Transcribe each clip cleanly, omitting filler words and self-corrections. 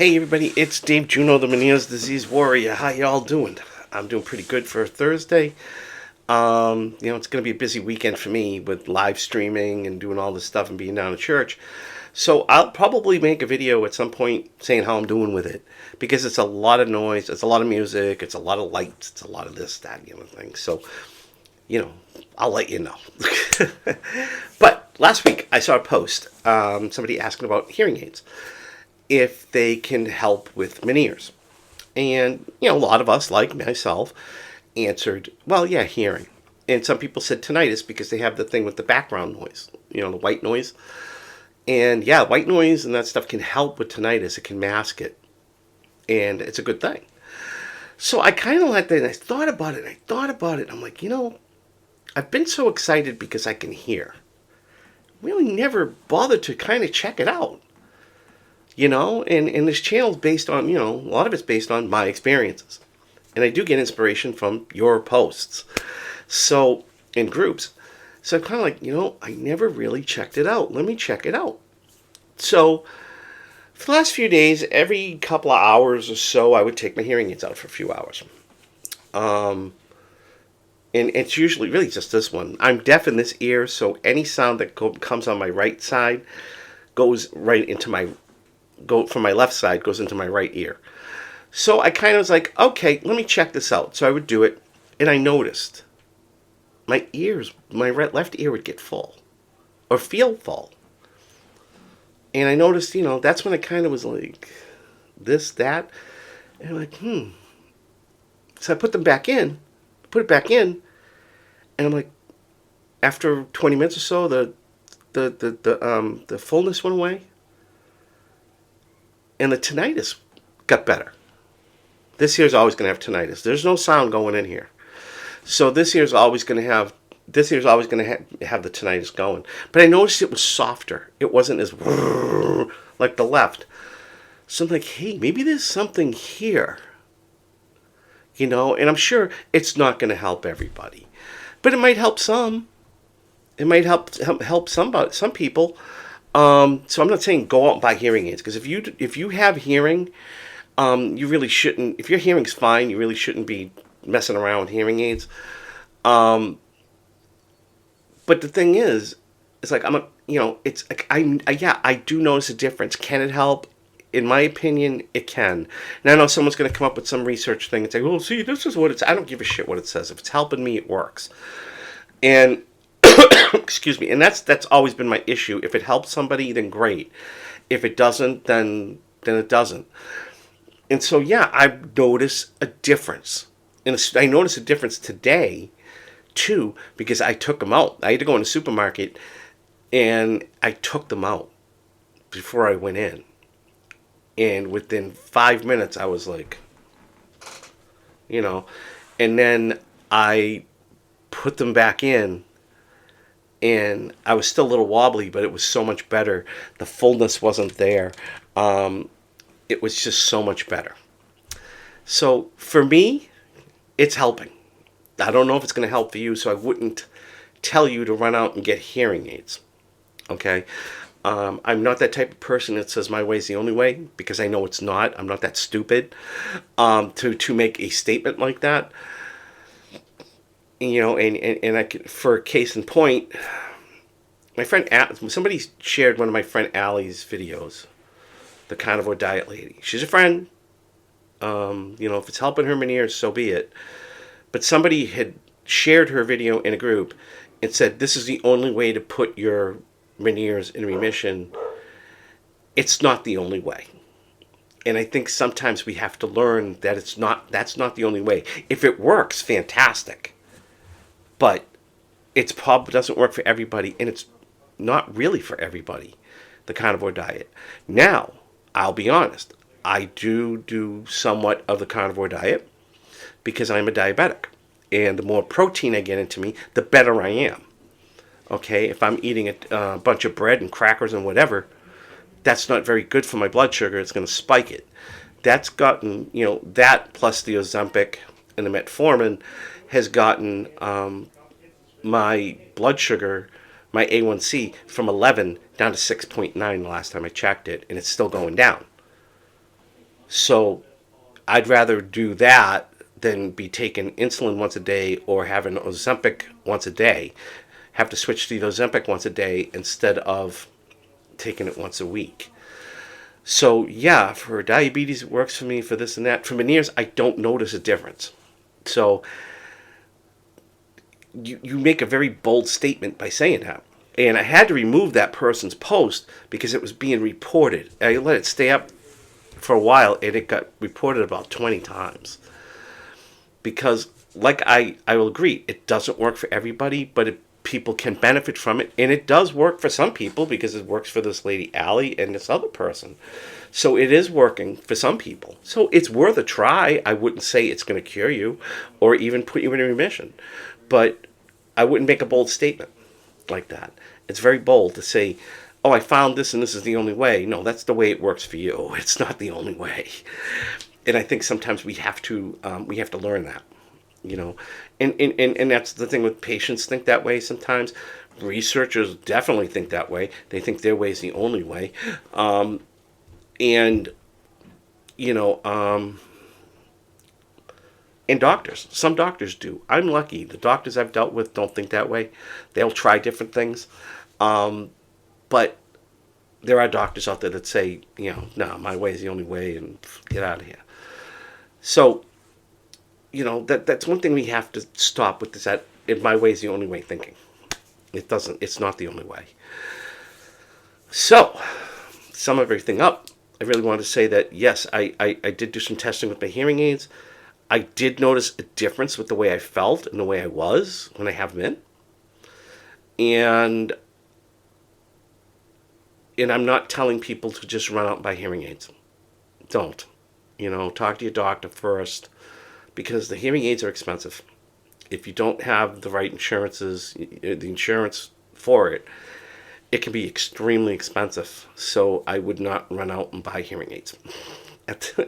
Hey everybody, it's Dave Juno, the Meniere's Disease Warrior. How y'all doing? I'm doing pretty good for Thursday. It's going to be a busy weekend for me with live streaming and doing all this stuff and being down at church. So I'll probably make a video at some point saying how I'm doing with it because it's a lot of noise, it's a lot of music, it's a lot of lights, it's a lot of this, that, and the other thing. So, I'll let you know. But last week I saw a post, somebody asking about hearing aids, if they can help with Meniere's. And, a lot of us, like myself, answered, well, yeah, hearing. And some people said tinnitus because they have the thing with the background noise, the white noise. And yeah, white noise and that stuff can help with tinnitus. It can mask it. And it's a good thing. So I kind of like that. And I thought about it. I'm like, I've been so excited because I can hear. Really never bothered to kind of check it out. And this channel's based on, a lot of it's based on my experiences. And I do get inspiration from your posts. So, in groups. So I'm kind of like, I never really checked it out. Let me check it out. So, for the last few days, every couple of hours or so, I would take my hearing aids out for a few hours. And it's usually really just this one. I'm deaf in this ear, so any sound that comes on my right side goes right into from my left side goes into my right ear. So I kind of was like, okay, let me check this out. So I would do it, and I noticed my left ear would get full or feel full. And I noticed, that's when I kind of was like, this, that, and I'm like, So I put it back in, and I'm like, after 20 minutes or so, the fullness went away. And the tinnitus got better. This ear's always going to have tinnitus. There's no sound going in here. So this ear's always going to have the tinnitus going. But I noticed it was softer. It wasn't as like the left. So I'm like, hey, maybe there's something here. And I'm sure it's not going to help everybody. But it might help some. It might help some people. So I'm not saying go out and buy hearing aids, because if you have hearing, you really shouldn't. If your hearing's fine, you really shouldn't be messing around with hearing aids. But the thing is, it's like it's like I do notice a difference. Can it help? In my opinion, it can. Now I know someone's going to come up with some research thing and say, "Well, see, this is what it's." I don't give a shit what it says. If it's helping me, it works. And excuse me, and that's always been my issue. If it helps somebody, then great. If it doesn't, then it doesn't. And so I noticed a difference. And I noticed a difference today too, because I took them out. I had to go in the supermarket and I took them out before I went in. And within 5 minutes I was like, and then I put them back in. And I was still a little wobbly, but it was so much better. The fullness wasn't there. It was just so much better. So for me, it's helping. I don't know if it's going to help for you, so I wouldn't tell you to run out and get hearing aids. Okay? I'm not that type of person that says my way is the only way, because I know it's not. I'm not that stupid to make a statement like that. And I could, for case in point, my friend somebody shared one of my friend Allie's videos, the carnivore diet lady. She's a friend. If it's helping her Meniere, so be it. But somebody had shared her video in a group and said, this is the only way to put your Meniere's in remission. It's not the only way. And I think sometimes we have to learn that that's not the only way. If it works, fantastic. But it probably doesn't work for everybody, and it's not really for everybody, the carnivore diet. Now, I'll be honest, I do somewhat of the carnivore diet because I'm a diabetic. And the more protein I get into me, the better I am. Okay, if I'm eating a bunch of bread and crackers and whatever, that's not very good for my blood sugar. It's going to spike it. That's gotten, that plus the Ozempic and the metformin has gotten my blood sugar, my A1C, from 11 down to 6.9 the last time I checked it, and it's still going down. So I'd rather do that than be taking insulin once a day or having Ozempic once a day. Have to switch to the Ozempic once a day instead of taking it once a week. So yeah, for diabetes it works for me. For this and that, for Meniere's I don't notice a difference. So you make a very bold statement by saying that. And I had to remove that person's post because it was being reported. I let it stay up for a while and it got reported about 20 times. Because, like I will agree, it doesn't work for everybody, but people can benefit from it. And it does work for some people because it works for this lady, Allie, and this other person. So it is working for some people. So it's worth a try. I wouldn't say it's going to cure you or even put you in remission. But I wouldn't make a bold statement like that. It's very bold to say, oh, I found this and this is the only way. No, that's the way it works for you. It's not the only way. And I think sometimes we have to learn that, and that's the thing with patients think that way sometimes. Researchers definitely think that way. They think their way is the only way. And, you know, and doctors. Some doctors do. I'm lucky. The doctors I've dealt with don't think that way. They'll try different things. But there are doctors out there that say, no, my way is the only way and get out of here. So, that's one thing we have to stop with, is that my way is the only way thinking. It's not the only way. So, sum everything up, I really wanted to say that, yes, I did do some testing with my hearing aids. I did notice a difference with the way I felt and the way I was when I have them in. And I'm not telling people to just run out and buy hearing aids. Don't. Talk to your doctor first, because the hearing aids are expensive. If you don't have the right the insurance for it, it can be extremely expensive. So I would not run out and buy hearing aids.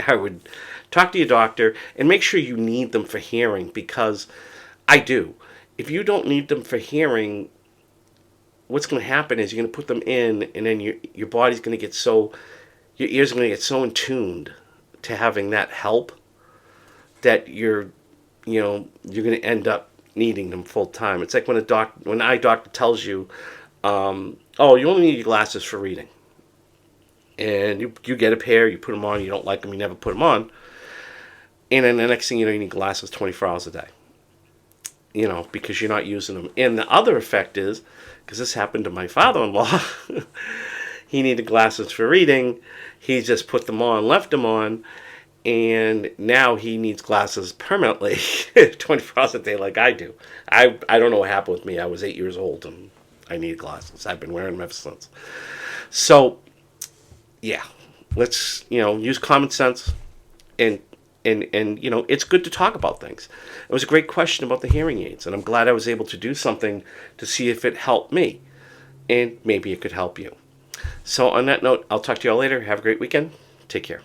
I would talk to your doctor and make sure you need them for hearing, because I do. If you don't need them for hearing, what's going to happen is you're going to put them in, and then your body's going to get your ears are going to get so in tuned to having that help that you're going to end up needing them full time. It's like when an eye doctor tells you, oh, you only need your glasses for reading. And you get a pair, you put them on, you don't like them, you never put them on. And then the next thing you know, you need glasses 24 hours a day. Because you're not using them. And the other effect is, because this happened to my father-in-law, he needed glasses for reading. He just put them on, left them on, and now he needs glasses permanently 24 hours a day like I do. I don't know what happened with me. I was 8 years old and I needed glasses. I've been wearing them ever since. So, yeah, let's, use common sense, and it's good to talk about things. It was a great question about the hearing aids, and I'm glad I was able to do something to see if it helped me, and maybe it could help you. So on that note, I'll talk to you all later. Have a great weekend. Take care.